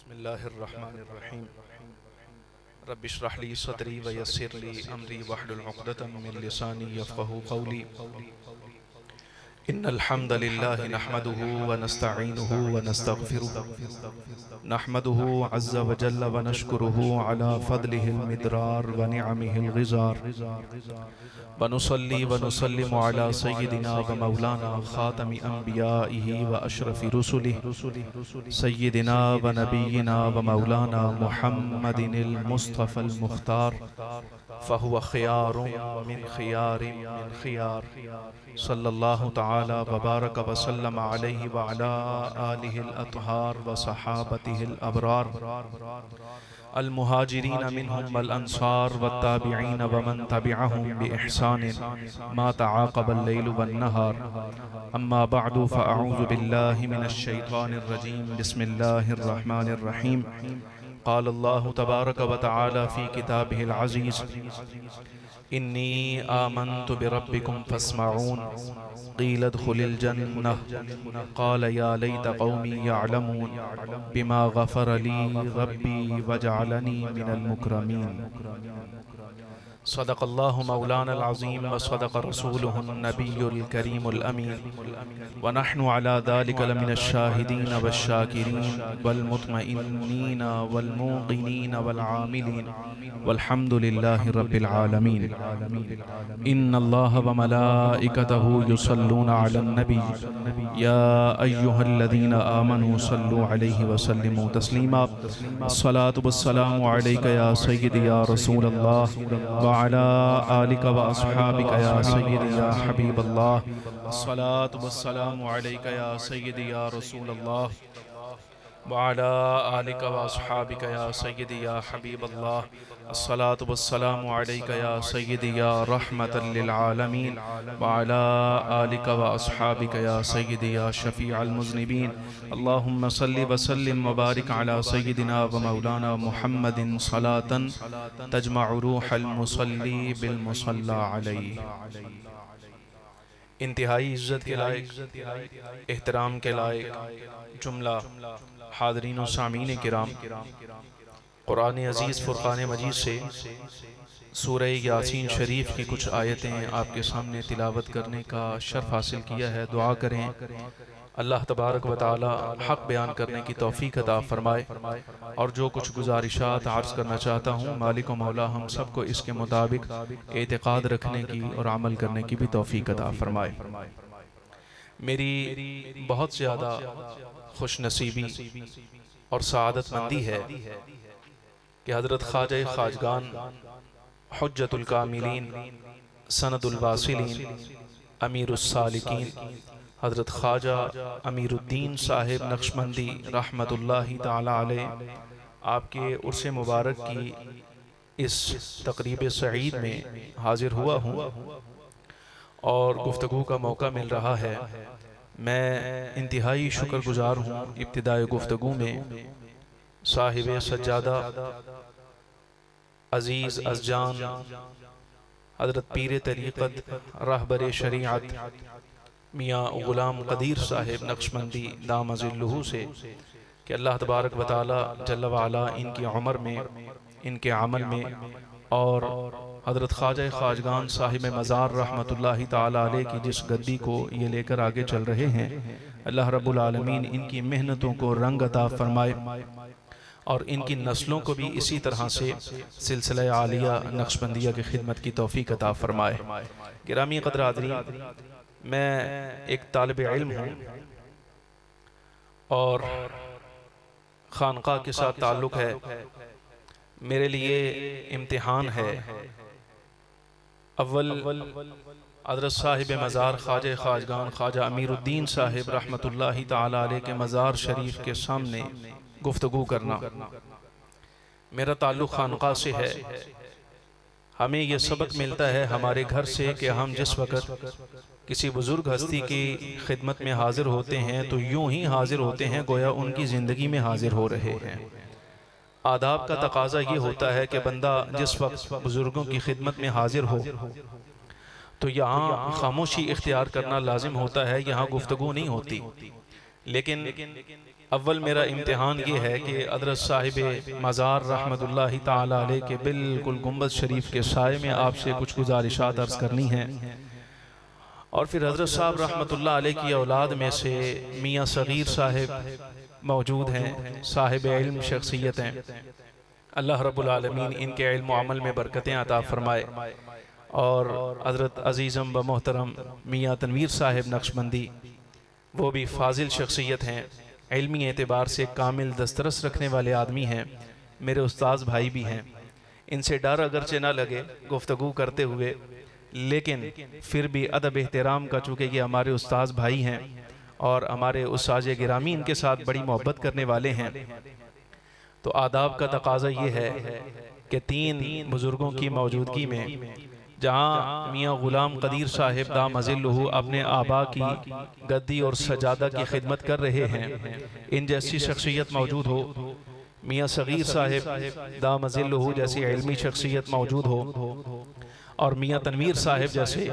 बिस्मिल्लाहिर्रहमानिर्रहीम रब्बिश्रह ली सदरी व यस्सिर ली अमरी वहलुल उक़दतम मिन लिसानी यफ़क़हू क़ौली। इन्नल हम्दलिल्लाहि नहमदुहु व नस्तईनुहु व नस्तग़फिरुहु नहमदुहु अज़्ज़ा व जल्ला व नशकुरुहु अला फ़ज़लिहिल मिदरार व निअमिहिल ग़िज़ार व नुसल्ली व नुसल्लिमु अला सय्यिदिना व मौलाना ख़ातमि अंबियाइहि व अशरफि रुसुलिहि सय्यिदिना व नबिय्यिना व मौलाना मुहम्मदिनिल मुस्तफ़ल मुख्तार फ़हुव ख़ियारुम मिन ख़ियारिम मिन ख़ियार सल्लल्लाहु तआला व बारक व सल्लम अलैहि व अला आलिहिल अत्हार व सहाबतिहिल अबरार अल मुहाजिरीन मिनहुम वल अंसार व ताबिईन व मन तबिअहुम बि इहसान मा तआक़बल लैलु वन नहार। अम्मा बअदु फ़अऊज़ु बिल्लाहि मिनश शैतानिर रजीम। बिस्मिल्लाहिर रहमानिर रहीम। क़ाल अल्लाहु तबारक व तआला फ़ी किताबिहिल अज़ीज़ इन्नी आमन्तु बिरब्बिकुम फ़स्मऊन क़ील उद्ख़ुलिल जन्नह क़ाल या लैत क़ौमी यअलमून बिमा ग़फ़र ली रब्बी वजअलनी मिनल मुकरमीन। सदक़ल्लाहु मौलाना अज़ीम व सदक़ रसूलुहुन नबियुल करीमुल अमीन व नहनु अला ज़ालिका लमिनश शाहिदीन वश्शाकिरीन वल मुत्मइन्नीन वल मूक़िनीन वल आमिलीन वल्हम्दुलिल्लाहि रब्बिल आलमीन। इन्नल्लाह व मलाइकतहु युसल्लूना अलन नबी या अय्युहल्लज़ीना आमनू सल्लु अलैहि व सल्लिमू तस्लीमा। अस्सलातु वस्सलामु अलैका या सय्यिदी या रसूलल्लाह व अला आलिका व अस्हाबिका या सय्यिदी या हबीबल्लाह। अस्सलातु वस्सलामु अलैका या सय्यिदी या रसूलल्लाह व अला आलिका व अस्हाबिका या सय्यिदी या हबीबल्लाह। अस्सलातु वस्सलामु अलैका या सय्यिदी या रहमतल लिल आलमीन व अला आलिका व अस्हाबिका या सय्यिदी या शफीअल मुज़निबीन। अल्लाहुम्मा सल्लि व सल्लिम व बारिक अला सय्यिदिना व मौलाना मुहम्मदिन सलातन तजमअ रूहल मुसल्ली बिल मुसल्ला अलैहि। इंतहाई इज़्ज़त के लायक, एहतराम के लायक जुमला हाज़रीन व सामीन किराम, कुरान अज़ीज़ फ़ुरक़ान मजीद से सूरह यासीन शरीफ की कुछ आयतें आपके सामने तिलावत करने का शर्फ़ हासिल किया है। दुआ करें अल्लाह तबारक व तआला हक़ बयान करने की तौफ़ीक़ अता फ़रमाए और जो कुछ गुज़ारिशात अर्ज़ करना चाहता हूँ मालिक व मौला हम सबको इसके मुताबिक एतिक़ाद रखने की और अमल करने की भी तौफ़ीक़ अता फ़रमाए। मेरी बहुत ज़्यादा खुशनसीबी और सआदतमंदी है कि हज़रत ख्वाजा ख्वाजगान हुज्जतुल कामिलीन सनदुल वासिलीन अमीरुस सालिकीन हज़रत ख्वाजा अमीरुद्दीन साहिब नक्शबंदी रहमतुल्लाहि ताला अलैह आपके उर्स मुबारक की इस तक़रीब सईद में हाज़िर हुआ हूँ और गुफ्तगू का मौका मिल रहा है। मैं इंतहाई शुक्रगुज़ार हूँ इब्तिदाई गुफ्तगू में साहिब सज्जादा अज़ीज़ अज़जान हज़रत पीर तरीक़त रहबर शरीअत मियाँ ग़ुलाम क़दीर साहिब नक्शबंदी दामज़िल्लुहु से कि अल्लाह तबारक व तआला जल्ल व अला इनकी उम्र में, इनके अमल में और हज़रत ख्वाजा ख्वाजगान साहिब मज़ार रहमतुल्लाहि ताला अलैह की जिस गद्दी को ये लेकर आगे चल रहे हैं, अल्लाह रब्बुल आलमीन इनकी मेहनतों को रंग अता फ़रमाए और इनकी नस्लों को भी इसी तरह से सिलसिला आलिया नक्शबंदिया की खिदमत की तौफ़ीक़ अता फ़रमाए। गिरामी क़द्र हाज़रीन, मैं एक तालिब इल्म हूँ और खानक़ाह के साथ ताल्लुक़ है। मेरे लिए इम्तिहान है। अव्वल हज़रत साहिब मज़ार ख्वाजा ख्वाजगान ख्वाजा अमीरुद्दीन साहिब रहमतुल्लाहि ताला अलैह के मज़ार शरीफ के सामने गुफ्तगू करना। मेरा ताल्लुक़ खानक़ाह से है। हमें यह सबक मिलता है हमारे घर से कि हम जिस वक़्त किसी बुज़ुर्ग हस्ती की खिदमत में हाज़िर होते हैं तो यूं ही हाज़िर होते हैं गोया उनकी ज़िंदगी में हाज़िर हो रहे हैं। आदाब का तकाज़ा ये होता है कि बंदा जिस वक्त बुज़ुर्गों की खिदमत में हाज़िर हो तो यहाँ खामोशी इख्तियार करना लाजिम होता है, यहाँ गुफ्तगू नहीं होती। लेकिन अव्वल मेरा इम्तिहान ये है कि हज़रत साहिब मज़ार रहमतुल्लाहि ताला अलैह के बिल्कुल गुंबद शरीफ के साए में आपसे कुछ गुजारिशात अर्ज़ करनी है। और फिर हज़रत साहब रहमतुल्लाह अलैह की औलाद में से मियाँ सगीर साहिब मौजूद हैं, साहिब इल्म शख्सियत हैं। अल्लाह रब्बुल आलमीन इनके इल्म व अमल में बरकतें अता फरमाए। और हज़रत अज़ीज़म व मोहतरम मियाँ तनवीर साहिब नक्शबंदी, वो भी फाजिल शख्सियत हैं, इल्मी एतबार से कामिल दस्तरस रखने वाले आदमी हैं, मेरे उस्ताद भाई भी हैं। इनसे डर अगरचे ना लगे गुफ्तगू करते हुए, लेकिन फिर भी अदब एहतराम का, चूँकि ये हमारे उस्ताद भाई हैं और हमारे उस्ताद गिरामी इनके साथ बड़ी मोहब्बत करने वाले हैं, तो आदाब का तकाज़ा ये है कि तीन बुज़ुर्गों की मौजूदगी में जहाँ मियाँ ग़ुलाम क़दीर साहिब दाम अज़िल्लुहु अपने आबा की गद्दी और सजादा की खिदमत कर रहे हैं, इन जैसी शख्सियत मौजूद हो, मियाँ सगीर साहिब दाम अज़िल्लुहु जैसी इल्मी शख्सियत मौजूद हो, और मियाँ तनवीर साहिब जैसे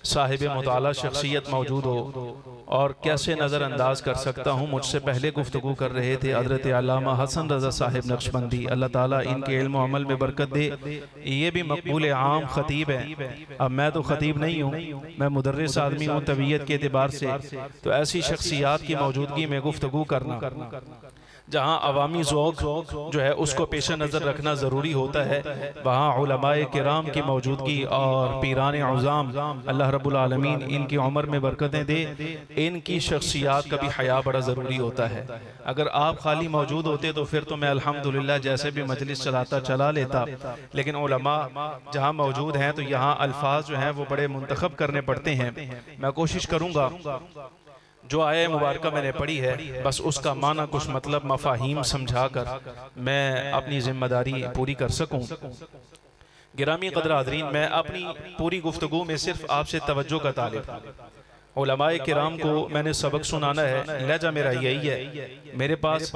साहिब मुताला शख्सियत मौजूद हो। और कैसे नज़रअंदाज कर सकता हूँ, मुझसे पहले गुफ्तगू कर रहे थे हज़रत अल्लामा हसन रज़ा साहिब नक्शबंदी, अल्लाह ताला इनके इल्म व अमल में बरकत दे। ये भी मकबूल आम ख़तीब है। अब मैं तो ख़तीब नहीं हूँ, मैं मुदर्रिस आदमी हूँ तबीयत के एतबार से। तो ऐसी शख्सियात की मौजूदगी में गुफ्तगू करना, जहाँ अवामी ज़ौक़ जो है उसको पेश नज़र रखना ज़रूरी होता है, वहाँ उलमाए किराम की मौजूदगी और पीरान अज़ाम, अल्लाह रब्बुल आलमीन इनकी उम्र में बरकतें दे, इनकी शख्सियात का भी हया बड़ा ज़रूरी होता है। अगर आप खाली मौजूद होते तो फिर तो मैं अल्हम्दुलिल्लाह जैसे भी मजलिस चला लेता, लेकिन उलमा जहाँ मौजूद हैं तो यहाँ अल्फाज जो हैं वो बड़े मुंतखब करने पड़ते हैं। मैं कोशिश करूँगा जो आया मुबारका मैंने पढ़ी है बस उसका माना कुछ मतलब मफाहीम समझा कर मैं अपनी जिम्मेदारी पूरी कर सकूं। गिरामी क़दर हाज़रीन, मैं अपनी पूरी गुफ्तगू में सिर्फ आपसे तवज्जो का तालिब, उलमाए किराम को मैंने सबक सुनाना है, लहजा मेरा यही है। मेरे पास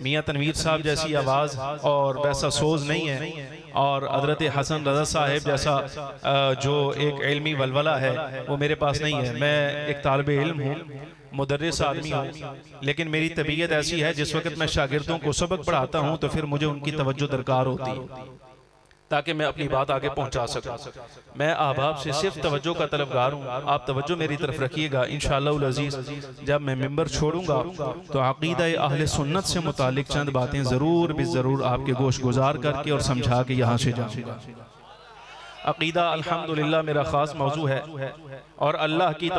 मियाँ तनवीर साहब जैसी आवाज़ और वैसा सोज नहीं है, और हज़रत हसन रज़ा साहिब जैसा जो एक इल्मी वलवला है वो मेरे पास नहीं है। मैं एक तालिब इल्म हूँ, मुदर्रिस आदमी हूँ, लेकिन मेरी तबीयत ऐसी है जिस वक्त मैं शागिर्दों को सबक पढ़ाता हूँ तो फिर मुझे उनकी तवज्जो दरकार होती है ताकि मैं अपनी बात आगे पहुँचा सकूँ। मैं अहबाब से सिर्फ तवज्जो का तलबगार हूँ, आप तवज्जो मेरी तरफ रखिएगा। इंशाअल्लाह अज़ीज़ जब मैं मिंबर छोड़ूंगा तो अक़ीदा अहले सुन्नत से मुतालिक चंद बातें ज़रूर ज़रूर आपके गोश गुजार करके और समझा के यहाँ से जाऊँगा। अक़ीदा अल्हम्दुलिल्लाह मेरा ख़ास मौजू है, और अल्लाह की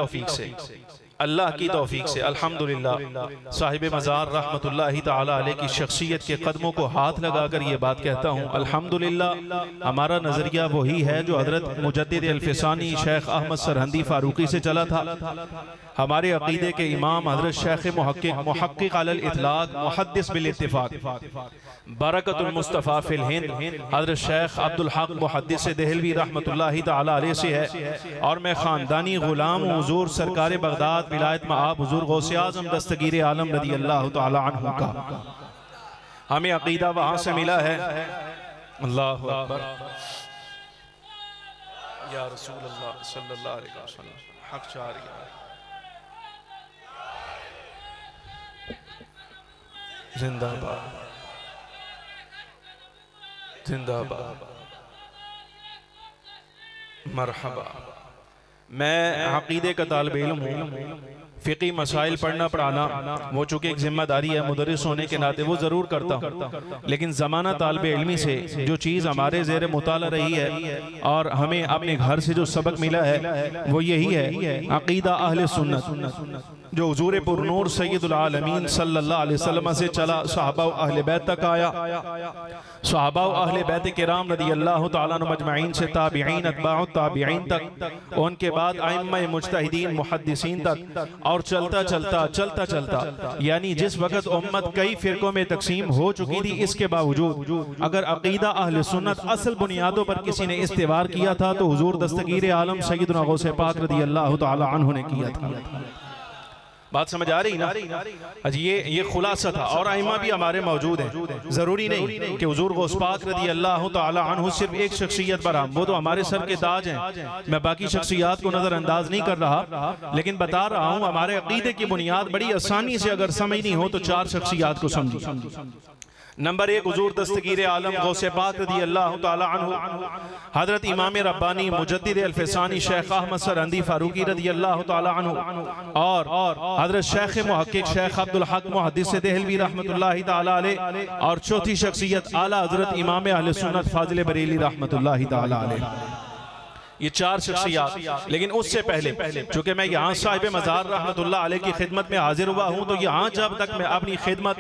तौफीक से अल्हम्दुलिल्लाह साहिब मज़ार रहमतुल्लाहि ताला अलैह की शख्सियत के कदमों को हाथ लगाकर ये बात कहता हूँ, अल्हम्दुलिल्लाह हमारा नज़रिया वही है जो हज़रत मुजद्दिद अल-फ़िसानी शेख अहमद सरहंदी फ़ारूक़ी से चला था। हमारे अक़ीदे के इमाम हज़रत शेख मुहक्किक अलल इतलाक़ मुहद्दिस बिल इत्तिफ़ाक़ बरकतुल मुस्तफ़ा फ़िल हिंद हज़रत शेख अब्दुल हक मुहद्दिस देहलवी रहमतुल्लाहि ताला अलैह से है, और मैं ख़ानदानी ग़ुलाम हूँ हुज़ूर सरकार बगदाद विलायत मआब हुज़ूर गौसे आज़म दस्तगीर आलम रज़ी अल्लाह ताला अन्हु का। हमें अक़ीदा वहाँ से मिला है। अल्लाहु अकबर या रसूल अल्लाह सल्लल्लाहु अलैहि वसल्लम, हक़ जारी जिंदाबाद जिंदाबाद मरहबा। मैं अक़ीदे का तालिब इल्म हूँ, फ़िक़ी मसाइल पढ़ना पढ़ाना वो चूँकि एक जिम्मेदारी है, मुदर्रिस होने के नाते वो ज़रूर करता हूँ, लेकिन ज़माना तालिब इल्मी से जो चीज़ हमारे ज़ेर मुताला रही है और हमें अपने घर से जो सबक मिला है वो यही है, अक़ीदा अहले सुन्नत जो हुज़ूर पुरनूर सय्यदुल आलमीन सल्लल्लाहु अलैहि वसल्लम से चला, सहाबा अहले बैत तक आया, सहाबा अहले बैत किराम रज़ी अल्लाह ताला अन्हुम अजमईन से ताबिईन अतबाउ ताबिईन तक, उनके बाद आइम्मा मुज्तहिदीन मुहद्दिसीन तक, और चलता चलता यानी जिस वक़्त उम्मत कई फ़िरक़ों में तकसीम हो चुकी थी, इसके बावजूद अगर अक़ीदा अहले सुन्नत असल बुनियादों पर किसी ने इस्तिवार किया था तो हुज़ूर दस्तगीर आलम सय्यदुना गौसे पाक रज़ी अल्लाह ताला अन्हु ने किया था। बात समझ आ रही ना? अच्छा, ये खुलासा था। और आइमा भी हमारे मौजूद हैं। ज़रूरी नहीं कि हुज़ूर गौस पाक रज़ी अल्लाह तआला अन्हु सिर्फ एक शख्सियत पर हम, वो तो हमारे सर के ताज हैं। मैं बाकी शख्सियात को नज़रअंदाज नहीं कर रहा, लेकिन बता रहा हूँ हमारे अक़ीदे की बुनियाद बड़ी आसानी से अगर समझनी हो तो 4 शख्सियात को समझो। नंबर 1 हुज़ूर दस्तगीर आलम गौसे पाक रज़ी अल्लाह तआला अन्हु हज़रत इमाम रब्बानी मुजद्दिद अल-फ़सानी शेख अहमद सरहंदी फ़ारूक़ी रज़ी अल्लाह तआला अन्हु और हज़रत शेख मुहक्किक शेख अब्दुल हक मुहद्दिस देहलवी रहमतुल्लाहि तआला अलैह, और चौथी शख्सियत आला हज़रत इमाम अहले सुन्नत फ़ाज़िल बरेली रहमतुल्लाहि तआला अलैह। ये 4 शख्सियात। लेकिन उससे पहले चूंकि मैं यहाँ साहिब मज़ार रहमतुल्लाह अलैह की खिदमत में हाजिर हुआ हूँ, तो यहाँ जब तक मैं अपनी खिदमत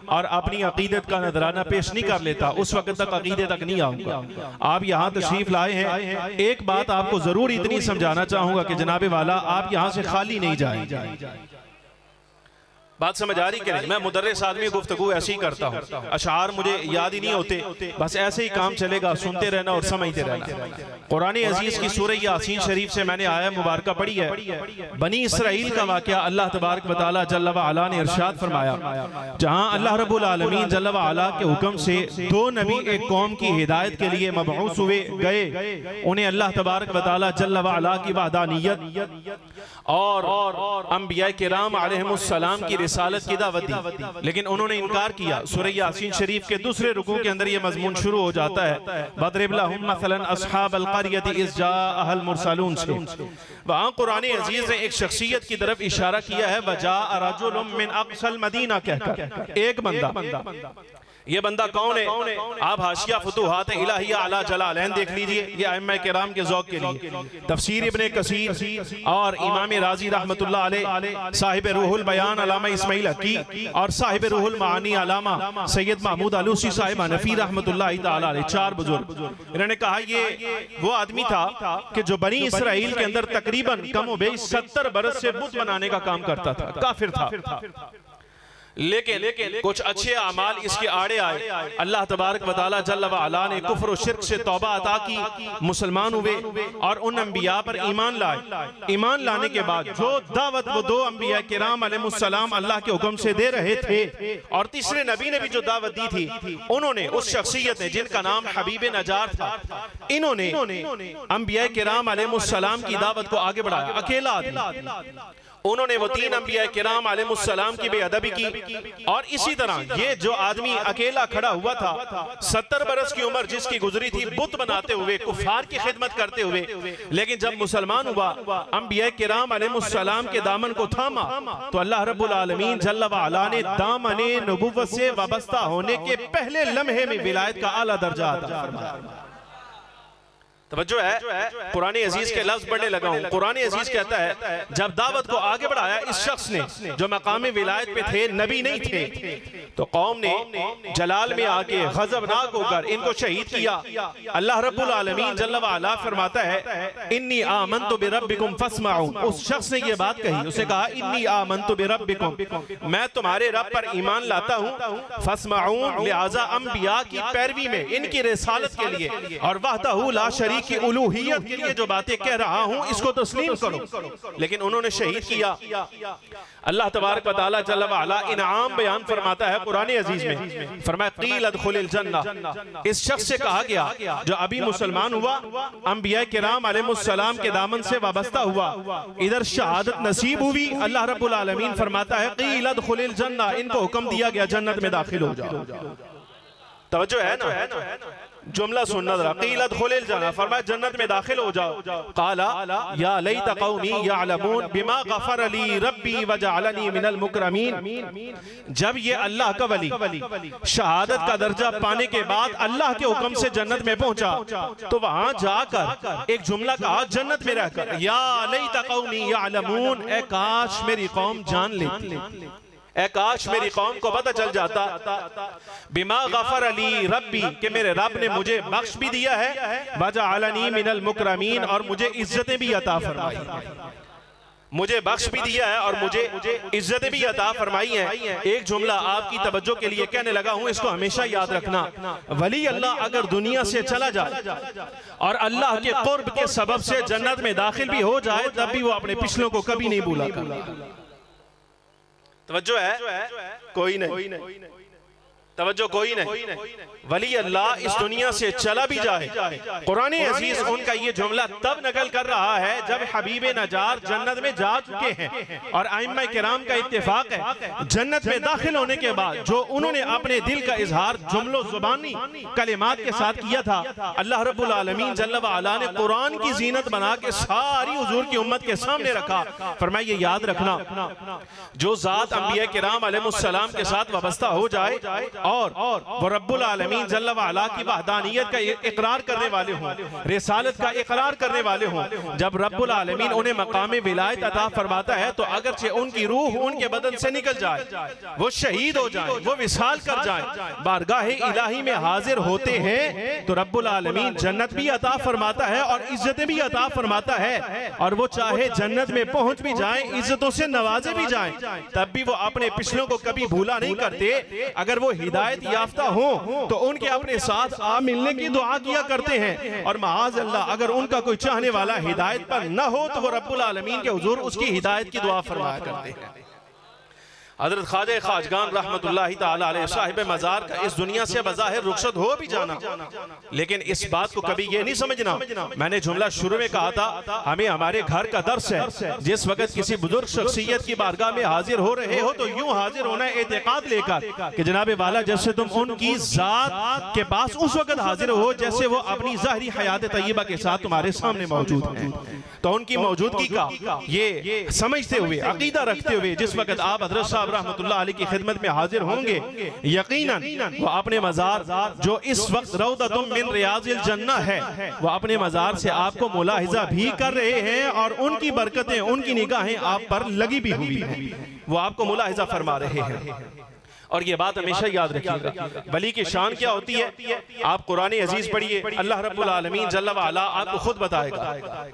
और अपनी अकीदत का नजराना पेश नहीं कर लेता उस वक्त तक अकीदे तक नहीं आऊँगा। आप यहाँ तशरीफ लाए हैं, एक बात आपको जरूर इतनी समझाना चाहूँगा कि जनाबे वाला आप यहाँ से खाली नहीं जाए। बात समझ आ रही कि नहीं? मैं मुदर्रिस आदमी गुफ्तगू ऐसे ही करता हूँ, अशार मुझे याद ही नहीं होते, बस ऐसे ही काम चलेगा, सुनते रहना और समझते रहना। कुरान अजीज की सूरह यासीन शरीफ से मैंने आया मुबारक पढ़ी है। बनी इसराइल का वाक़या अल्लाह तबारक व तआला जल्ल व अला ने इरशाद फरमाया, जहाँ अल्लाह रब्बुल आलमीन जल्ल व अला के हुक्म से 2 नबी एक कौम की हिदायत के लिए मबऊस हुए गए। उन्हें अल्लाह तबारक व तआला जल्ल व अला की वहदानियत और अंबिया किराम अलैहिमुस्सलाम की रिसालत की दावत दी, लेकिन उन्होंने इनकार किया। सूरह यासीन शरीफ के दूसरे रुकू के अंदर ये मजमून शुरू हो जाता है, बदरिब लहुम मसलन अस्हाबल क़रियति इज़ जाअहल मुरसलून से। वहाँ कुरान अजीज ने एक शख्सियत की तरफ इशारा किया है, वजाअ रजुलुम मिन अक़सल मदीना कहकर। एक बंदा, ये बंदा कौन है? आप हाशिया फुतूहात इलाहिया अला जलालैन देख लीजिए, ये अइम्मा किराम के ज़ौक़ के लिए। तफसीर इब्ने कसीर और इमाम राज़ी रहमतुल्लाह अलैह, साहिब रूहुल बयान अल्लामा इस्माइल हक़ी और साहिब रूहुल मानी अल्लामा सैयद महमूद आलूसी साहिब हनफी रहमतुल्लाह तआला अलैह, 4 बुजुर्ग। इन्होंने कहा ये वो आदमी था कि जो बनी इसराइल के अंदर तकरीबन कम व बेश 70 बरस से बुत बनाने का काम करता था, काफिर था। लेकिन कुछ अच्छे अमाल इसके आड़े आए। अल्लाह तबारक व तआला जल्ल व अला ने कुफ्र और शिर्क से तौबा अता की, मुसलमान हुए और उन अंबिया पर ईमान लाए। ईमान लाने के बाद जो दावत वो 2 अंबिया किराम अलैहिमुस्सलाम अल्लाह के हुक्म से दे रहे थे, और तीसरे नबी ने भी जो दावत दी थी, उन्होंने उस शख्सियत ने जिनका नाम हबीब नजार था, इन्होंने अंबिया किराम अलैहिमुस्सलाम की दावत को आगे बढ़ाया। अकेला आदमी, उन्होंने वो 3 अंबिया किराम अलैहिमुस्सलाम की बेअदबी की। और इसी तरह ये जो आदमी अकेला खड़ा हुआ था, 70 बरस की उम्र जिसकी गुजरी थी बुत बनाते हुए, कुफार की खिदमत करते हुए, लेकिन जब मुसलमान हुआ, अंबिया किराम अलैहिमुस्सलाम के दामन को थामा, तो अल्लाह रब्बुल आलमीन जल्ल व अला ने दामने नबुव्वत से वाबस्ता होने के पहले लम्हे में विलायत का आला दर्जा अता फरमाया। तवज्जो है, कुरान अजीज के लफ्ज पढ़ने लगा हूं। कुरान अजीज कहता है जब दावत को आगे बढ़ाया इस शख्स ने, जो मकाम विलायत पे थे, नबी नहीं थे, तो कौम ने जलाल में आके गजबनाक होकर इनको शहीद किया। अल्लाह रब्बुल आलमीन जल्ल व अला फरमाता है, इन्नी आमनतु बिरब्बिकुम फस्माऊन। उस शख्स ने ये बात कही, उसे कहा इन्नी आमनतु बिरब्बिकुम, मैं तुम्हारे रब पर ईमान लाता हूं। फस्माऊन, लिहाजा अंबिया की पैरवी में, इनकी रिसालत के लिए और वहदहू ला शरीक की उलूहियत के लिए जो बातें कह रहा हूं इसको तस्लीम करो। लेकिन उन्होंने शहीद किया। अल्लाह तबारक व तआला जल्ल व अला इनाम बयान फरमाता है कुरान अजीज में, फरमाया क़ील अदखुलिल जन्नह। इस शख्स से कहा गया जो अभी मुसलमान हुआ, अंबिया किराम अलैहिमुस्सलाम के दामन से वाबस्ता हुआ, इधर शहादत नसीब हुई, अल्लाह रब्बुल आलमीन फरमाता है क़ील अदखुलिल जन्नह, इनको हुक्म दिया गया जन्नत में दाखिल हो जाओ। तवज्जो है ना? जुमला सुनना जरा, क़ील अदखुलिल जन्नह, फरमाया जन्नत में दाखिल हो जाओ। क़ाला या लैत क़ौमी यअलमून बिमा गफ़र ली रब्बी वजअलनी मिनल मुकरमीन। जब ये अल्लाह का वली शहादत का दर्जा पाने के बाद अल्लाह के हुक्म से जन्नत में पहुंचा, तो वहां जाकर एक जुमला कहा जन्नत में रहकर, या लैत क़ौमी यअलमून, ए काश मेरी कौम जान लेती, ए काश मेरी कौम को पता चल जाता, बिमा गफर अली रब्बी, कि मेरे रब ने मुझे बख्श भी दिया है, वजअलनी मिनल मुकरमीन, और मुझे इज्जतें भी अता फरमाई, मुझे बख्श भी दिया है और मुझे इज्जतें भी अता फरमाई हैं। एक जुमला आपकी तवज्जो के लिए कहने लगा हूं, इसको हमेशा याद रखना। वली अल्लाह अगर दुनिया से चला जाए और अल्लाह के कुर्ब के सबब से जन्नत में दाखिल भी हो जाए, तब भी वो अपने पिछलों को कभी नहीं भूला। तवज्जो है? कोई नहीं, तवज्जो कोई नहीं। वली अल्लाह इस दुनिया से चला भी जाए, कुरान अजीज उनका ये जुमला तब नकल कर रहा है जब हबीब नजार जन्नत में जा चुके हैं। और आइम्मा किराम का इत्तेफाक है, जन्नत में दाखिल होने के बाद जो उन्होंने अपने दिल का इजहार जुमलो जुबानी कलिमात के साथ किया था, अल्लाह रब्बुल आलमीन जल्ल व अला ने कुरान की जीनत बना के सारी हुजूर की उम्मत के सामने रखा। फरमाया ये याद रखना, जो जात अंबिया किराम अलैहिस्सलाम के साथ वाबस्ता हो जाए और वो रब्बुल आलमीन जल्ल व अला की वहदानियत का इकरार करने वाले हों, रिसालत का इकरार करने वाले हों, जब रब्बुल आलमीन उन्हें मकाम विलायत अता फरमाता है तो अगरचे उनकी रूह उनके बदन से निकल जाए, वो शहीद हो जाए, वो विसाल कर जाए, बारगाह इलाही में हाजिर होते हैं तो रब्बुल आलमीन जन्नत भी अता फरमाता है और इज्जतें भी अता फरमाता है। और वो चाहे जन्नत में पहुंच भी जाए, इज्जतों से नवाजे भी जाए, तब भी वो अपने पिछलों को कभी भूला नहीं करते। अगर वो हिदायत याफ्ता हो तो उनके अपने साथ आ मिलने की दुआ किया करते हैं, और माज़ अल्लाह अगर उनका कोई चाहने वाला हिदायत पर न हो तो वो रब्बुल आलमीन के हुजूर उसकी हिदायत की दुआ फरमाया करते हैं। हज़रत ख्वाजा खाजगान रहमतुल्लाहि ताला अलैह साहिब मज़ार का इस दुनिया से बज़ाहिर रुखसत हो भी जाना, लेकिन इस बात को कभी ये नहीं समझना, मैंने जुमला शुरू में कहा था हमें हमारे घर का दर्स है, जिस वक्त किसी बुजुर्ग शख्सियत की बारगाह में हाजिर हो रहे हो तो यूं हाजिर होना एतकाद लेकर कि जनाबे वाला जैसे तुम उनकी जात के पास उस वक्त हाजिर हो जैसे वो अपनी ज़ाहिरी हयात तय्यबा के साथ तुम्हारे सामने मौजूद हैं। तो उनकी मौजूदगी का ये समझते हुए, अकीदा रखते हुए जिस वक्त आप हज़रत साहब रहमतुल्लाह अलैह की खिदमत में हाजिर होंगे, यकीनन वो अपने मज़ार जो इस वक्त रौदतुम मिन रियाज़िल जन्नह है, वो अपने मज़ार से आपको मुलाहिजा भी कर रहे हैं और उनकी बरकतें, उनकी निगाहें आप पर लगी भी हुई हैं, वो आपको मुलाहिजा फरमा रहे हैं। और ये बात हमेशा याद रखिएगा, वली की शान क्या होती है। आप कुरान अजीज पढ़िए, अल्लाह रब्बुल आलमीन जल्ल व अला आपको खुद बताएगा।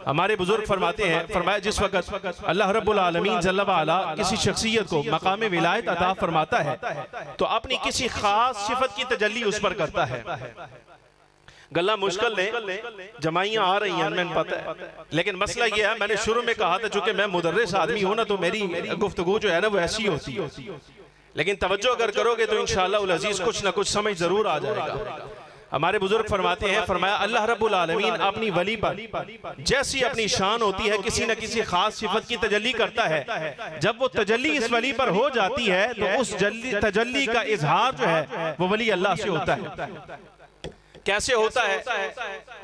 हमारे बुजुर्ग फरमाते हैं, फरमाया जिस वक्त अल्लाह रब्बुल आलमीन जल्ल व अला किसी शख्सियत को मकाम विलायत अता फरमाता है तो अपनी किसी खास सिफत की तजल्ली उस पर करता है। गला मुश्किल ने जमाइयां आ रही हैं, मैंने पता है, लेकिन मसला ये है, मैंने शुरू में कहा था चूंकि मैं मुदर्रिस आदमी हूं ना तो मेरी गुफ्तगू जो है ना वो ऐसी होती है, लेकिन तवज्जो अगर करोगे तो इंशाअल्लाह उल अजीज कुछ ना कुछ समझ जरूर आ जाएगा। हमारे बुजुर्ग फरमाते हैं, फरमाया अल्लाह रब्बुल आलमीन अपनी वली पर जैसी अपनी शान होती है किसी न किसी खास सिफत की तजल्ली करता है। जब वो तजल्ली इस वली पर हो जाती है तो उस तजल्ली का इजहार जो है वो वली अल्लाह से होता है। कैसे होता है?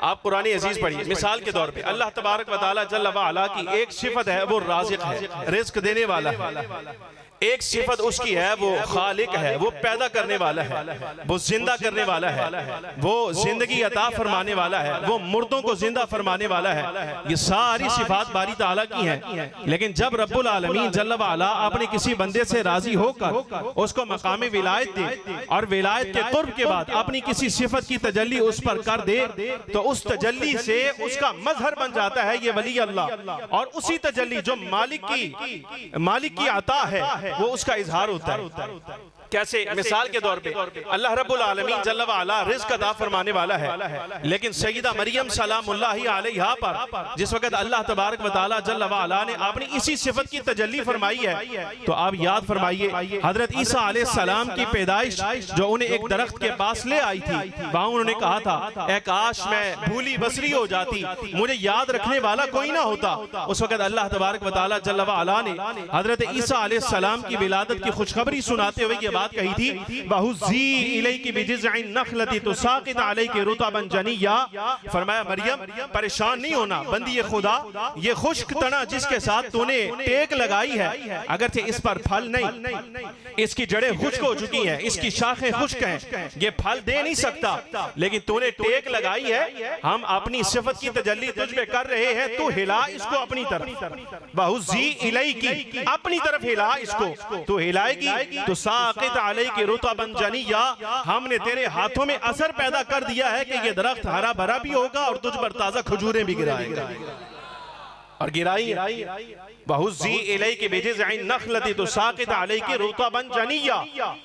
आप कुरान अजीज पढ़िए। मिसाल के तौर पे अल्लाह तबारक व तआला जल्ल व अला की एक सिफत है वो राज़िक है, रिज़्क देने वाला है। एक सिफत उसकी है वो खालिक है, वो पैदा करने वाला है, वो जिंदा करने वाला है, वो जिंदगी अता फरमाने वाला है, वो मुर्दों को जिंदा फरमाने वाला है। ये सारी सिफात बारी ताला की हैं। लेकिन जब रब्बुल आलमीन जल्ल व अला अपने किसी बंदे से राजी होकर उसको मकाम विलायत दे और विलायत के कुर्ब के बाद अपनी किसी सिफत की तजल्ली उस पर कर दे तो उस तजल्ली से उसका मजहर बन जाता है ये वली अल्लाह, और उसी तजल्ली जो मालिक की अता है वो उसका इजहार होता है। कैसे? मिसाल के तौर पे अल्लाह रब्बुल आलमीन जल्ल व अला रिज़्क अता फरमाने वाला है, लेकिन सैयदा मरियम सलामुल्लाहि अलैहा पर जिस वक्त अल्लाह तबारक व तआला जल्ल व अला ने अपनी इसी सिफत की तजल्ली फरमाई है तो आप याद फरमाइए हजरत ईसा अलैहि सलाम की पैदाइश जो उन्हें एक दरख्त के पास ले आई थी, वहां उन्होंने कहा था ऐ काश मैं भूली बसरी हो जाती, मुझे याद रखने वाला कोई ना होता। उस वक्त अल्लाह तबारक व तआला जल्ल व अला ने हजरत ईसा अलैहि सलाम की विलादत की खुशखबरी सुनाते हुए बात कही थी, वहुज़ी इलैकी बिजिज़इन नखलती तुसाक़ित अलैकी रुतबन जनिया। फरमाया मरियम परेशान नहीं होना बंदी खुदा, ये खुश्क तना जिसके साथ तूने टेक लगाई है अगरचे इस पर फल नहीं, इसकी जड़ें खुश्क हो चुकी हैं, इसकी शाखें खुश्क हैं, ये फल दे नहीं सकता, लेकिन तूने टेक लगाई है, हम अपनी सिफत की तजल्ली तुझ पे कर रहे हैं, तू हिला इसको अपनी तरफ। वहुज़ी इलैकी अपनी तरफ हिला इसको, तू हिलाएगी तो साक़ित अलैकी रुतबन जनिया, हमने तेरे हाथों में असर पैदा कर दिया है कि ये दरख्त हरा भरा भी होगा और तुझ पर ताजा खजूरें भी गिराएगा। और गिराई बहुज़ी इलैकी बिजिज़इन नख़लति तुसाक़ित अलैकी रुतबन जनिया।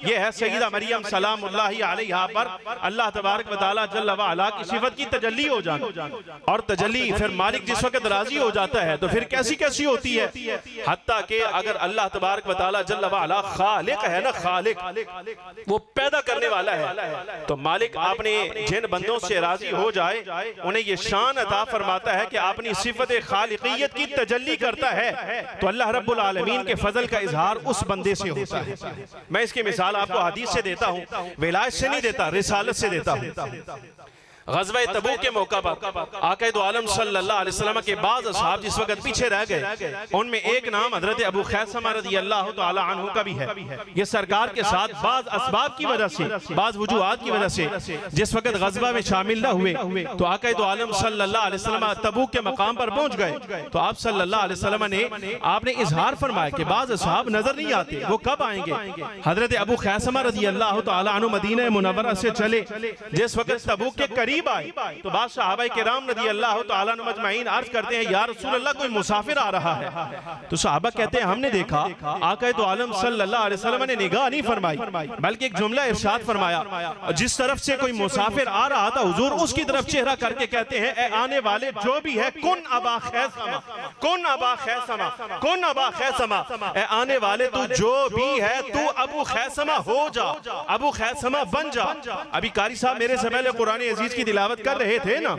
ये है सय्यदा मरियम सलामुल्लाहि अलैहा पर अल्लाह तबारक व तआला जल्ल व अला की सिफत की तजल्ली हो जाना। और तजल्ली फिर मालिक जिस वक्त राजी हो जाता है तो फिर कैसी कैसी होती है, हत्ता कि अगर अल्लाह तबारक व तआला जल्ल व अला खालिक है ना, खालिक वो पैदा करने वाला है, तो मालिक अपने जिन बंदों से राजी हो जाए उन्हें ये शान अता फरमाता है कि अपनी सिफत खालिकियत की तजल्ली करता है, तो अल्लाह रब्बुल आलमीन के फजल का इजहार उस बंदे से होता है। मैं इसकी मिसाल आपको हदीस से देता हूँ, विलायत से नहीं देता, रिसालत से देता हूँ। ग़ज़वा तबूक के मौका पर आक़ा दो आलम सल्लल्लाहु अलैहि वसल्लम के बाद असहाब जिस वक्त पीछे रह गए, उनमें एक नाम हज़रत अबू ख़ैसमा रज़ियल्लाहु तआला अन्हु का भी है। ये सरकार के साथ बाज़ असबाब की वजह से, बाज़ वजूहात की वजह से जिस वक्त ग़ज़वा में शामिल न हुए तो आक़ा दो आलम सल्लल्लाहु अलैहि वसल्लम तबूक के मकाम पर पहुंच गए, तो आप सल्लल्लाहु अलैहि वसल्लम ने आपने इजहार फरमाया कि बाज़ असहाब नजर नहीं आते, वो कब आएंगे। हज़रत अबू ख़ैसमा रज़ियल्लाहु तआला अन्हु मदीना मुनव्वरा से चले, जिस वक्त तबूक के करीब आए तो बाद सहाबाए किराम रज़ियल्लाहु तआला अन्हुम अजमईन अर्ज करते हैं, या रसूल अल्लाह कोई मुसाफिर आ रहा है। तो सहाबा कहते हैं हमने देखा आक़ा दो आलम सल्लल्लाहु अलैहि वसल्लम ने निगाह नहीं फरमाई, बल्कि एक जुमला इरशाद फरमाया, जिस तरफ से कोई मुसाफिर आ रहा था हुजूर उसकी तरफ चेहरा करके कहते हैं, ए आने वाले जो भी है, कुन अबा खैसमा, कुन अबा खैसमा, कुन अबा खैसमा, ए आने वाले तू जो भी है तू अबू खैसमा हो जा, अबू खैसमा बन जा। अभी कारी साहब मेरे से पहले कुरान अजीज की तिलावत कर रहे थे ना,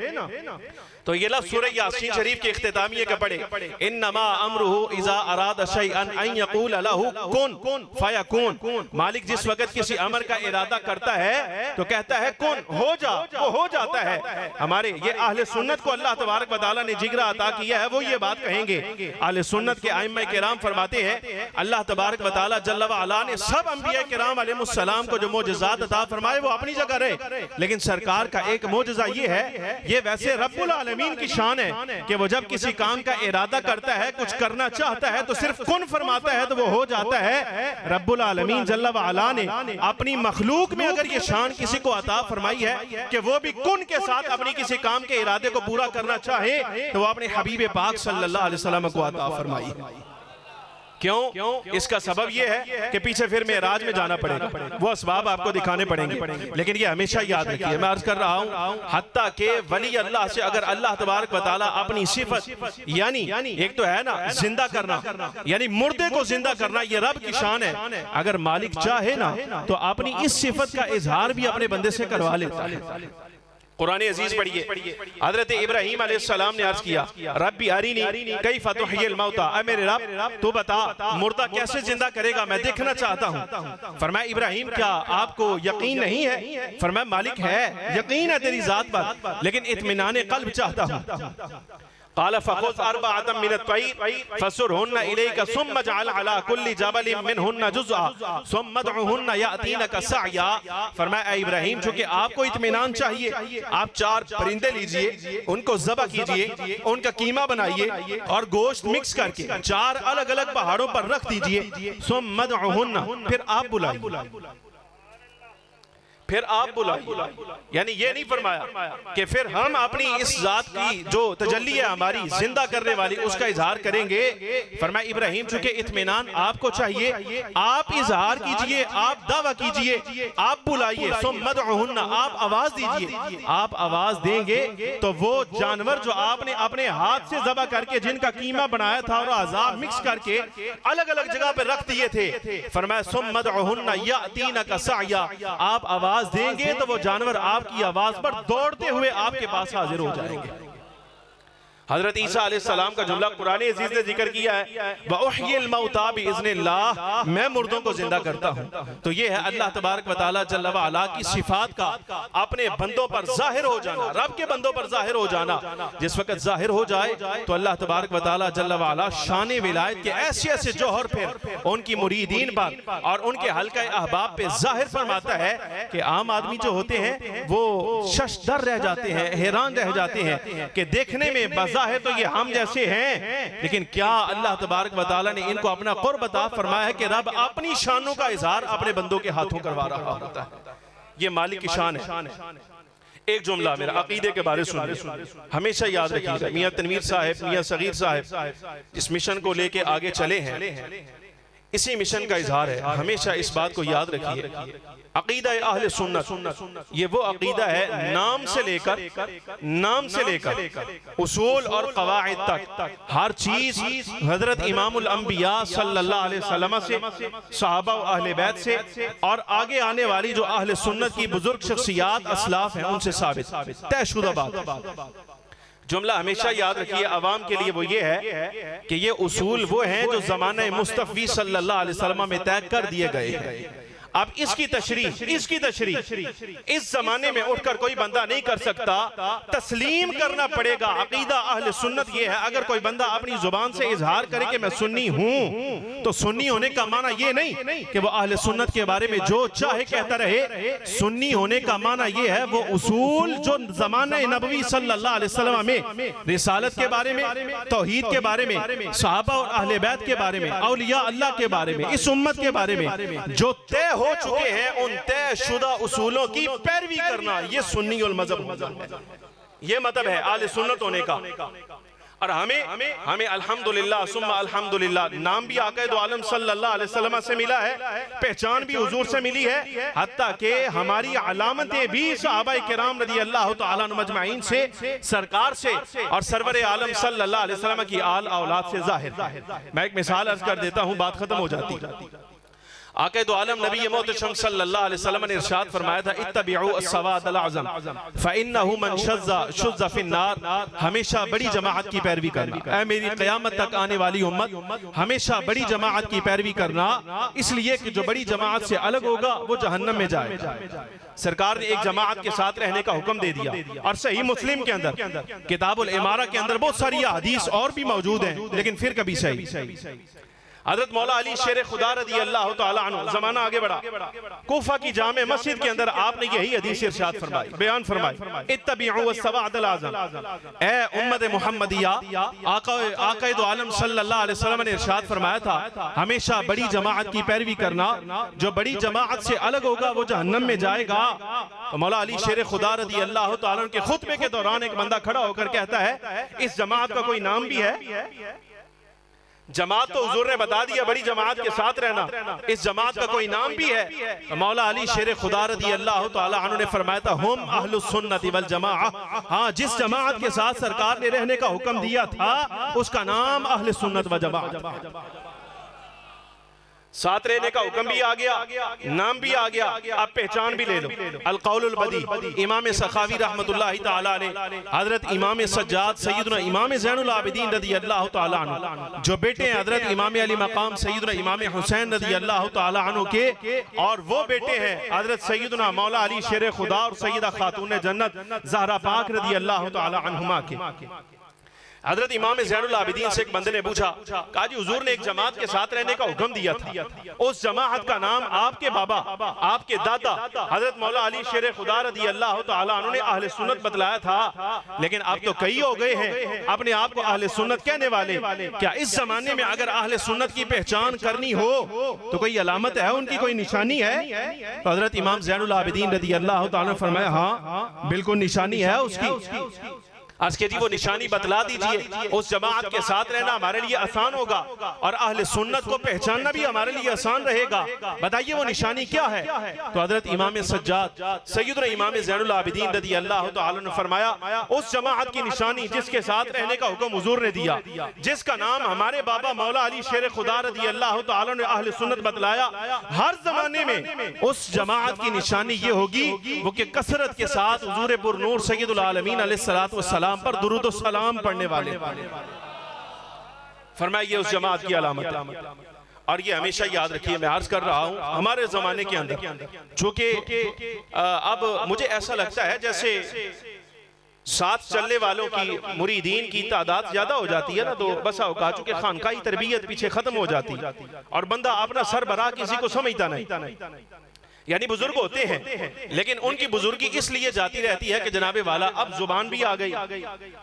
तो ये लफ्ज़ सूरह यासीन शरीफ के इख्तितामिये का पढ़े, इन्नमा अमरुहु इज़ा अरादा शैअन अन यक़ूल लहू कुन फयकून। मालिक जिस वक्त किसी अमर का इरादा करता है तो कहता है कुन, हो जा, वो हो जाता है। हमारे ये अहले सुन्नत को अल्लाह तबारक व तआला ने जिगरा अता किया है, वो ये बात कहेंगे। अहले सुन्नत के आइम्मा किराम फरमाते हैं अल्लाह तबारक व तआला जल्ल व अला ने सब अंबिया किराम अलैहिस्सलाम को जो मोजज़ात अता फरमाए वो अपनी जगह रहे, लेकिन सरकार का एक मोजज़ा ये है, ये वैसे रब्बुल आलमीन की शान है कि वो जब किसी काम का इरादा करता है, कुछ करना चाहता है तो सिर्फ कुन फरमाता है तो वो हो जाता है। रब्बुल आलमीन जल्ल व अला ने अपनी मखलूक में अगर ये शान किसी को अता फरमाई है कि वो भी कुन के साथ अपनी किसी काम के इरादे को पूरा करना चाहे, तो वो अपने हबीब पाक सल्लल्लाहु अलैहि वसल्लम को अता फरमाई। क्यों? इसका सबब यह है कि पीछे फिर मेराज में जाना पड़ेगा, वो असबाब आपको दिखाने पड़ेंगे, लेकिन ये हमेशा याद रखिए, मैं अर्ज कर रहा हूँ हत्ता के वली अल्लाह से अगर अल्लाह तबारक व तआला अपनी सिफत, यानी एक तो है ना जिंदा करना, यानी मुर्दे को जिंदा करना, ये रब की शान है, अगर मालिक चाहे ना तो अपनी इस सिफत का इजहार भी अपने बंदे से करवा लेता है। कुरान अजीज पढ़िए, हजरत इब्राहीम अलैहिस्सलाम ने अर्ज किया, रब्बी अरीनी कैफ़ तुह्यिल मौता, ऐ मेरे रब तू बता मुर्दा कैसे जिंदा करेगा, मैं देखना चाहता हूँ। फरमाया इब्राहीम क्या आपको यकीन नहीं है? फरमाया मालिक है, यकीन है तेरी जात पर, लेकिन इत्मीनान क़ल्ब चाहता हूँ। क़ाल फ़ख़ुज़ अर्बअतम मिनत तैर फ़सुरहुन्ना इलैका सुम्मा जअल अला कुल्ली जबलिन मिनहुन्ना जुज़अ सुम्मा दउहुन्ना यातीनका सअया। फरमाया इब्राहीम चूंकि आपको इत्मीनान चाहिए, आप 4 परिंदे लीजिए, उनको ज़बह कीजिए, उनका कीमा बनाइए और गोश्त मिक्स करके 4 अलग अलग पहाड़ों पर रख दीजिए। सुम्मा दउहुन्ना, फिर आप बुलाइए, फिर आप बुलाइए। यानी ये नहीं फरमाया कि फिर हम अपनी इस जात की जो तजल्ली है हमारी जिंदा करने वाली उसका इजहार करेंगे। फरमाया इब्राहीम चूंकि इत्मीनान आपको चाहिए, आप इजहार कीजिए, आप दावा कीजिए, आप बुलाइए, सुम्मदउहुन्ना, आप आवाज दीजिए। आप आवाज देंगे तो वो जानवर जो आपने अपने हाथ से ज़बह करके जिनका कीमा बनाया था और अज़ाब मिक्स करके अलग अलग जगह पे रख दिए थे, फरमाया सुम्मदउहुन्ना यातीनका सअया, आप आवाज देंगे तो वो जानवर आपकी आवाज पर दौड़ते हुए आपके पास हाजिर हो जाएंगे। हजरत ईसा अलैहिस्सलाम का जुमला कुरान अजीज ने जिक्र किया है, व उह्यिल मौता बिइज़्निल्लाह, मैं मुर्दों को जिंदा करता हूँ। तो ये है अल्लाह तबारक व तआला जल्ल व अला की सिफात का अपने बंदों पर जाहिर हो जाना, रब के बंदों पर जाहिर हो जाना। जिस वक्त जाहिर हो जाए तो अल्लाह तबारक व तआला जल्ल व अला शान विलायत के ऐसे ऐसे जौहर फिर उनकी मुरीदीन पर और उनके हल्का अहबाब पे जाहिर फरमाता है कि आम आदमी जो होते हैं वो शशदर रह जाते हैं, हैरान रह जाते हैं कि देखने में है तो ये हम जैसे हैं, लेकिन क्या अल्लाह तबारक व तआला ने इनको अपना कुर्ब अता फरमाया है कि रब अपनी शानों का इजहार अपने बंदों के हाथों करवा रहा होता है। ये मालिक की शान है। एक जुमला मेरा अकीदे के बारे सुनिए, हमेशा याद रखिएगा। मियां तनवीर साहब, मियां सगीर साहब इस मिशन को लेके आगे चले हैं, इसी मिशन का इजहार है। हमेशा इस बात को याद रखिए, अकीदा अहले सुन्नत ये वो अकीदा है नाम से लेकर उसूल और कवाइद तक हर चीज हजरत इमामुल अंबिया सल्लल्लाहु अलैहि वसल्लम से, सहाबा और अहले बैत से और आगे आने वाली जो अहले सुन्नत की बुजुर्ग शख्सियात असलाफ हैं उनसे साबित तयशुदा बात। जुमला हमेशा याद रखिए अवाम के लिए, वो ये है कि ये उसूल वो हैं जो ज़माने मुस्तफ़ी सल्लल्लाहु अलैहि वसल्लम में तय कर दिए गए हैं। अब इसकी तशरीह इस जमाने में उठकर कोई बंदा नहीं कर सकता, तस्लीम करना पड़ेगा। अकीदा अहले सुन्नत ये है, अगर कोई बंदा अपनी जुबान से इजहार करे कि मैं सुन्नी हूं, तो सुन्नी होने का माना ये नहीं कि वो अहले सुन्नत के बारे में जो चाहे कहता रहे। सुन्नी होने का माना ये है वो उसूल जो ज़माने नबवी सल्लल्लाहु अलैहि वसल्लम में रिसालत के बारे में, तौहीद के बारे में, सहाबा और अहले बैत के बारे में, औलिया अल्लाह के बारे में, इस उम्मत के बारे में जो तय हो चुके हैं, उन तयशुदा उसूलों की पैरवी करना, ये सुन्नी उल मज़हब है। ये मतलब है आले सुन्नत होने का। और हमें अल्हम्दुलिल्लाह सुम्मा अल्हम्दुलिल्लाह नाम भी आका दो आलम सल्लल्लाहु अलैहि वसल्लम से मिला है, पहचान भी हुजूर से मिली है, हत्ता कि हमारी अलामतें भी सहाबाए किराम रज़ी अल्लाह तआला अन्हुम अजमाइन से, सरकार से और सरवर आलम सल्लल्लाहु अलैहि वसल्लम की आल औलाद से जाहिर। मैं एक मिसाल अर्ज कर देता हूँ, बात खत्म हो जाती। आक़ा दो आलम नबी मोहतरम सल्लल्लाहु अलैहि वसल्लम ने इरशाद फरमाया था, इत्तबिउ अस्सवाद अल-अज़म फ़इन्नहु मन शुज़्ज़ फ़िन्नार। हमेशा बड़ी जमाअत की पैरवी करना, ऐ मेरी क़यामत तक आने वाली उम्मत, हमेशा बड़ी जमाअत की पैरवी करना, इसलिए कि जो बड़ी जमाअत से अलग होगा वो जहन्नम में जाएगा। सरकार ने एक जमाअत के साथ रहने का हुक्म दे दिया। और सही मुस्लिम के अंदर किताबुल इमारा के अंदर बहुत सारी हदीस और भी मौजूद हैं, लेकिन फिर कभी सही हजरत मौला अली शेर खुदा रज़ी अल्लाह तआला अन्हु, जमाना आगे बढ़ा, कूफा की जामे मस्जिद के अंदर आपने यही हदीस इरशाद फरमाई, बयान फरमाई, इत्तबिउ अस्सवाद अल-अज़म। ए उम्मत मुहम्मदिया, आका दो आलम सल्लल्लाहु अलैहि वसल्लम ने इरशाद फरमाया था, हमेशा बड़ी जमाअत की पैरवी करना, जो बड़ी जमाअत से अलग होगा वो जहन्नम में जाएगा। तो मौला अली शेर खुदा रज़ी अल्लाह तआला के खुतबे के दौरान एक बंदा खड़ा होकर कहता है, इस जमाअत का कोई नाम भी है? जमात तो हुजूर ने बता दिया बड़ी जमात के साथ रहना, इस जमात का कोई नाम भी है? तो मौला अली शेर खुदा रज़ी अल्लाह तआला अन्हु ने फरमाया था, हुम अहलुस सुन्नति वल जमाअह। हाँ, जिस जमात के साथ सरकार ने रहने का हुक्म दिया था उसका नाम अहले सुन्नत व जमाअत। साथ रहने का हुक्म भी आ गया, नाम भी आ गया, आप पहचान भी ले लो। अल-कौलुल बदी, इमाम सखावी रहमतुल्लाहि तआला अलैह, हजरत इमाम सज्जाद सैयदना इमाम ज़ैनुल आबिदीन रज़ी अल्लाह तआला अन्हु, जो बेटे हैं हजरत इमाम अली मकाम सैयदना इमाम हुसैन रज़ी अल्लाह तआला अन्हु के, और वो बेटे हैं हजरत सैयदना मौला अली शेर खुदा और सैयदा खातून जन्नत ज़हरा पाक रज़ी अल्लाह तआला अन्हुमा के। हजरत इमाम ज़ैनुल आबिदीन से एक बंदे ने पूछा, कहा जी हुजूर ने एक जमात के साथ रहने का हुक्म दिया था, उस जमात का नाम आपके बाबा, आपके दादा हजरत मौला अली शेर खुदा रज़ी अल्लाह तआला अन्हु ने अहले सुन्नत बतलाया था, लेकिन आप तो कई हो गए हैं अपने आप को अहले सुन्नत कहने वाले। क्या इस जमाने में अगर अहले सुन्नत की पहचान करनी हो तो कोई अलामत है, उनकी कोई निशानी है? तो हजरत इमाम ज़ैनुल आबिदीन रज़ी अल्लाह तआला ने फरमाया, हाँ बिल्कुल निशानी है उसकी। आज के जी वो निशानी बतला दीजिए, उस जमात के साथ रहना हमारे लिए आसान होगा और अहले सुन्नत को पहचानना भी हमारे लिए आसान रहेगा। बताइए वो निशानी क्या है? तो हजरत इमाम सज्जाद सैयदना इमाम ज़ैनुल आबिदीन रज़ी अल्लाह तआला ने फरमाया, उस जमात की निशानी जिसके साथ रहने का हुक्म हुजूर ने दिया, जिसका नाम हमारे बाबा मौला अली शेर खुदा रज़ी अल्लाह तआला ने अहले सुन्नत बतलाया, हर जमाने में उस जमात की निशानी ये होगी वो कि कसरत के साथ हुजूर पुर नूर सय्यदुल आलमीन अलैहिस्सलातु वस्सलाम पर दुरूद व सलाम पढ़ने वाले। फरमाया ये उस जमात की अलामत है। और ये हमेशा याद रखिए, मैं अर्ज कर रहा हूं हमारे जमाने के अंदर चूंकि अब मुझे ऐसा लगता है जैसे साथ चलने वालों की मुरीदीन की तादाद ज्यादा हो जाती है ना, तो बस औकात चूंकि खानकाही तरबियत पीछे खत्म हो जाती और बंदा अपना सरबराह किसी को समझता नहीं। यानी बुजुर्ग होते हैं, लेकिन उनकी बुजुर्गी इसलिए जाती रहती है कि जनाबे वाला अब जुबान भी आ गई,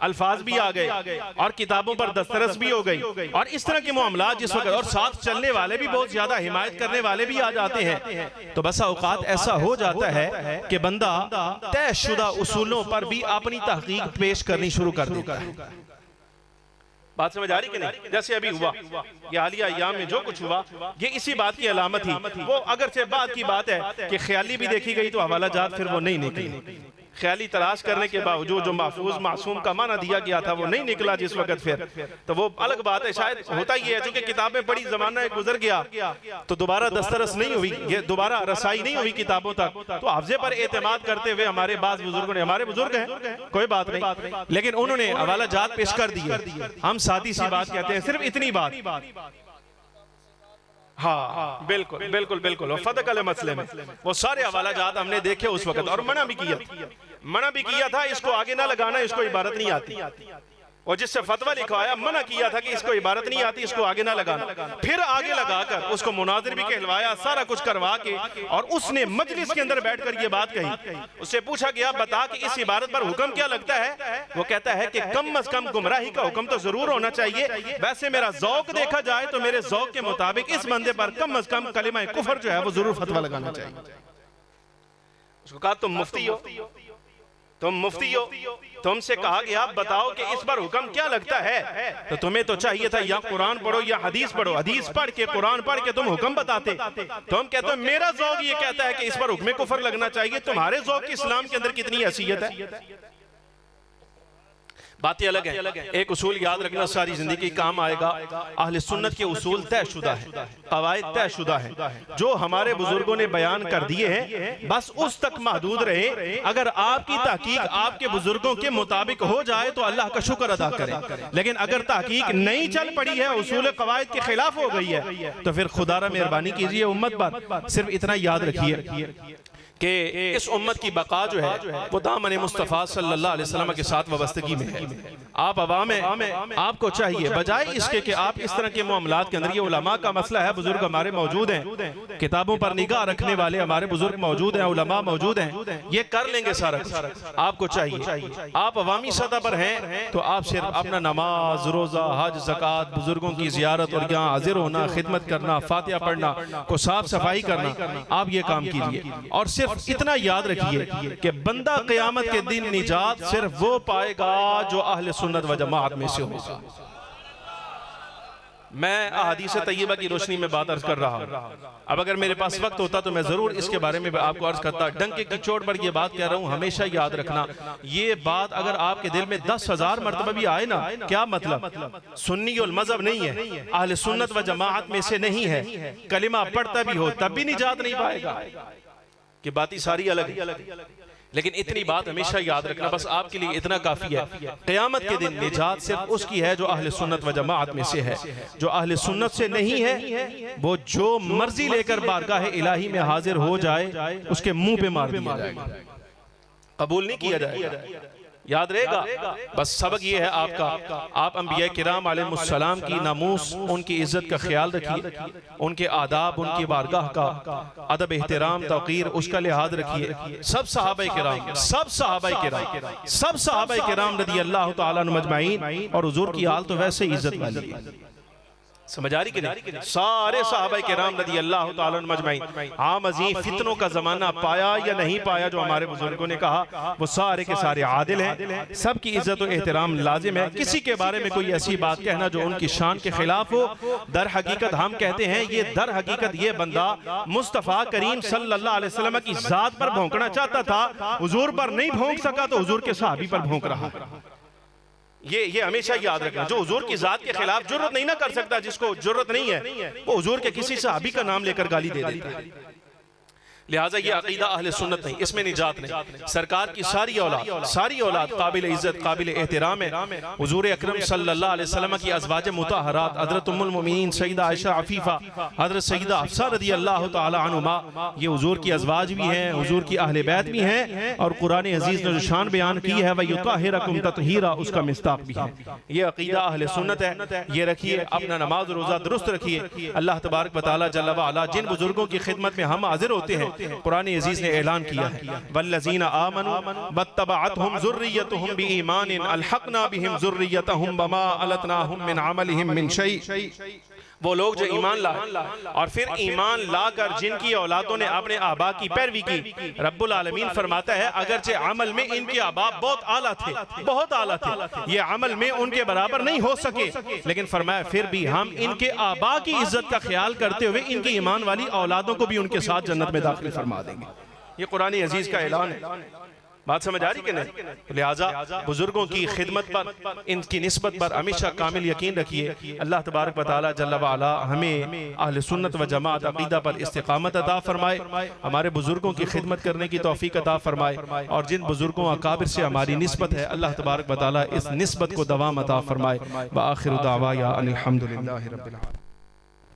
अल्फाज भी आ गए और किताबों पर दस्तरस भी हो गई और इस तरह के मामला जिस वक्त, और साथ चलने वाले भी बहुत ज्यादा हिमायत करने वाले भी आ जाते हैं, तो बस औकात ऐसा हो जाता है कि बंदा तयशुदा उसूलों पर भी अपनी तहकीक पेश करनी शुरू कर देता है। बात समझ आ रही कि नहीं? जैसे अभी हुआ ये हालिया अय्याम में जो कुछ हुआ, ये इसी बात की अलामत थी। वो अगर से बात की बात है कि ख्याली भी देखी गई तो हवाला जात फिर वो नहीं निकली। ख्याली तलाश करने के बावजूद जो महफूज मासूम का माना दिया गया था वो नहीं निकला जिस वक्त, फिर तो वो अलग बात है। शायद होता ही है क्योंकि किताबें पढ़ी, जमाना गुजर गया तो दोबारा दस्तरस नहीं हुई, ये दोबारा रसाई नहीं हुई किताबों तक। तो हाफजे पर एतमाद करते हुए हमारे बाज बुजुर्गों ने, हमारे बुजुर्ग हैं कोई बात नहीं, लेकिन उन्होंने हवाला जात पेश कर दिए। हम सादी सी बात कहते हैं, सिर्फ इतनी बात। हाँ बिल्कुल बिल्कुल बिल्कुल, और फतक वाले मसले में वो सारे हवाला जात हमने देखे उस वक्त, और मना भी किया था इसको आगे ना लगाना, इसको इबारत नहीं आती। और जिससे फतवा लिखवाया मना किया था कि इसको इबारत नहीं आती, इसको आगे ना लगाना। फिर आगे लगाकर उसको मुनाजिर भी कहलवाया, सारा कुछ करवा के, और उसने मजलिस के अंदर बैठकर ये बात कही। उससे पूछा गया बता कि इस इबारत पर हुक्म क्या लगता है? वो कहता है कि कम अज कम गुमराही का हुक्म तो जरूर होना चाहिए। वैसे मेरा जौक देखा जाए तो मेरे जौक के मुताबिक इस बंदे पर कम अज कम कलिमा कुफर जो है वो जरूर फतवा लगाना चाहिए। उसको कहा तुम मुफ्ती हो, तुम मुफ्ती हो, तुमसे कहा गया बताओ कि इस पर हुक्म क्या लगता है, तो तुम्हें तो चाहिए था या कुरान पढ़ो या हदीस पढ़ो, हदीस पढ़ के कुरान पढ़ के तुम हुक्म बताते। तुम कहते हो मेरा ज़ौक़ ये कहता है कि इस पर हुक्म कुफर लगना चाहिए, तुम्हारे ज़ौक़ की इस्लाम के अंदर कितनी हैसियत है? बातें अलग हैं। एक उसूल याद रखना सारी जिंदगी काम आएगा, अहले सुन्नत के उसूल तयशुदा है, कवायद तयशुदा है, जो हमारे बुजुर्गों ने बयान कर दिए हैं बस उस तक महदूद रहे। अगर आपकी तहकीक आपके बुजुर्गों के मुताबिक हो जाए तो अल्लाह का शुक्र अदा करें, लेकिन अगर तहकीक नहीं चल पड़ी है, उसूल कवायद के खिलाफ हो गई है, तो फिर खुदारा मेहरबानी कीजिए उम्मत पर। सिर्फ इतना याद रखिए कि इस उम्मत की बका जो है वो दामन मुस्तफ़ा सल्लल्लाहु अलैहि वसल्लम के साथ वाबस्तगी में है। आप अवाम में आपको चाहिए बजाय इसके कि आप इस तरह के मामलात के अंदर, ये उलमा का मसला है, बुजुर्ग हमारे मौजूद हैं, किताबों पर निगाह रखने वाले हमारे बुजुर्ग मौजूद हैं, उलमा मौजूद हैं, ये कर लेंगे सारा। आपको चाहिए आप अवामी सतह पर हैं तो आप सिर्फ अपना नमाज, रोजा, हज, ज़कात, बुजुर्गों की जियारत और यहाँ हाजिर होना, खिदमत करना, फातिहा पढ़ना, को साफ सफाई करना, आप ये काम कीजिए। और सिर्फ इतना याद रखिए कि बंदा क़यामत के दिन निजात सिर्फ वो पाएगा जो अहले सुन्नत व जमात में से होगा। मैं अहादीस तय्यबा की रोशनी में बात अर्ज कर रहा हूँ। अब अगर मेरे पास वक्त होता तो मैं जरूर इसके बारे में आपको अर्ज करता। डंके की चोट पर ये बात कह रहा हूँ, हमेशा याद रखना, ये बात अगर आपके दिल में 10,000 मरतबा भी आए ना, क्या मतलब सुन्नी और मजहब नहीं है, अहले सुन्नत व जमात में से नहीं है, कलिमा पढ़ता भी हो तब भी निजात नहीं पाएगा, कि बातें सारी अलग है। लेकिन इतनी बात हमेशा याद रखना, बस आपके लिए इतना काफी है, क़यामत के दिन निजात सिर्फ उसकी है जो अहले सुन्नत व जमात में से है। जो अहले सुन्नत से नहीं है वो जो मर्जी लेकर बारगाह इलाही में हाजिर हो जाए उसके मुंह पे मार दिया जाएगा, कबूल नहीं किया जाएगा। याद रहेगा। बस सबक ये है आपका, आप अंबिया किराम अलैहिस्सलाम की नामूस, उनकी इज्जत का ख्याल रखिए, उनके आदाब, उनकी बारगाह का अदब, एहतराम, तौक़ीर, उसका लिहाज रखिए। सब सहाबाए किराम, सब सहाबाए किराम रज़ी अल्लाह तआला अन्हुम अजमाइन, और हुजूर की हाल तो वैसे इज्जत वाली है, समझ आ रही कि नहीं? सारे सहाबाए किराम रज़ी अल्लाह तआला अन्हुम अजमाइन। हाँ मज़ीद फितनों का जमाना पाया या नहीं पाया, जो हमारे बुजुर्गों ने कहा, वो सारे के सारे आदिल हैं, सबकी इज्जत और एहतराम लाजिम है। किसी के बारे में कोई ऐसी बात कहना जो उनकी शान के खिलाफ हो, दर हकीकत हम कहते हैं ये दर हकीकत ये बंदा मुस्तफ़ा करीम सल्लल्लाहु अलैहि वसल्लम की जात पर भौंकना चाहता था, हुजूर पर नहीं भौंक सका तो हुजूर के सहाबी पर भौंक रहा। ये हमेशा याद रखना, जो हुजूर की जात के खिलाफ जुर्रत नहीं ना कर सकता, जिसको जुर्रत नहीं है वो हुजूर के किसी सहाबी का नाम लेकर गाली दे देता है। लिहाजा ये अकीदा अहले सुन्नत नहीं, इसमें निजात नहीं। सरकार की सारी औलाद काबिल इज्जत, काबिल एहतराम है। हुजूर अकरम सल्लल्लाहु अलैहि वसल्लम की अज़वाज मुतहरात हज़रत उम्मुल मोमिनीन सय्यदा आयशा अफीफा, हज़रत सय्यदा हफ्सा रज़ी अल्लाह तआला अन्हुमा, ये हुजूर की अज़वाज भी हैं, हुजूर की अहले बैत भी हैं, और कुरान अजीज ने जो शान बयान की है व युताहिरकुम तत्हीरा, उसका मिस्ताक भी है। ये अकीदा अहले सुन्नत है, ये रखिए। अपना नमाज रोजा दुरुस्त रखिए। अल्लाह तबारक व तआला जल्ल व अला जिन बुजुर्गों की खिदमत में हम हाजिर होते हैं हैं, कुरान अजीज ने ऐलान किया है, वल्लज़ीना आमनू वत्तबअतहुम ज़ुर्रिय्यतुहुम बिईमानिन अलहक़ना बिहिम ज़ुर्रिय्यतहुम वमा अलतनाहुम मिन अमलिहिम मिन शै। वो लोग जो ईमान लाए और फिर ईमान लाकर जिनकी औलादों ने अपने आबा की पैरवी की, रब्बुल आलमीन फरमाता है अगरचे अमल में इनके आबा बहुत आला थे, बहुत आला थे, ये अमल में उनके बराबर नहीं हो सके, लेकिन फरमाया फिर भी हम इनके आबा की इज्जत का ख्याल करते हुए इनकी ईमान वाली औलादों को भी उनके साथ जन्नत में दाखिल फरमा देंगे। ये कुरान अजीज का ऐलान है। बात समझ आ रही कि नहीं? लिहाजा बुजुर्गों की खिदमत पर, इनकी निस्बत पर हमेशा कामिल यकीन रखिए। अल्लाह तबारक व तआला जल्ल व अला हमें अहले सुन्नत व जमात अक़ीदा पर इस्तिक़ामत अता फरमाए, हमारे बुजुर्गों की खिदमत करने की तौफीक अता फरमाए, और जिन बुजुर्गों अकाबिर से हमारी निस्बत है अल्लाह तबारक व तआला इस निस्बत को दवाम अता फरमाए। व आखिरु दावाया अनिल हम्दुलिल्लाहि रब्बिल आलमीन।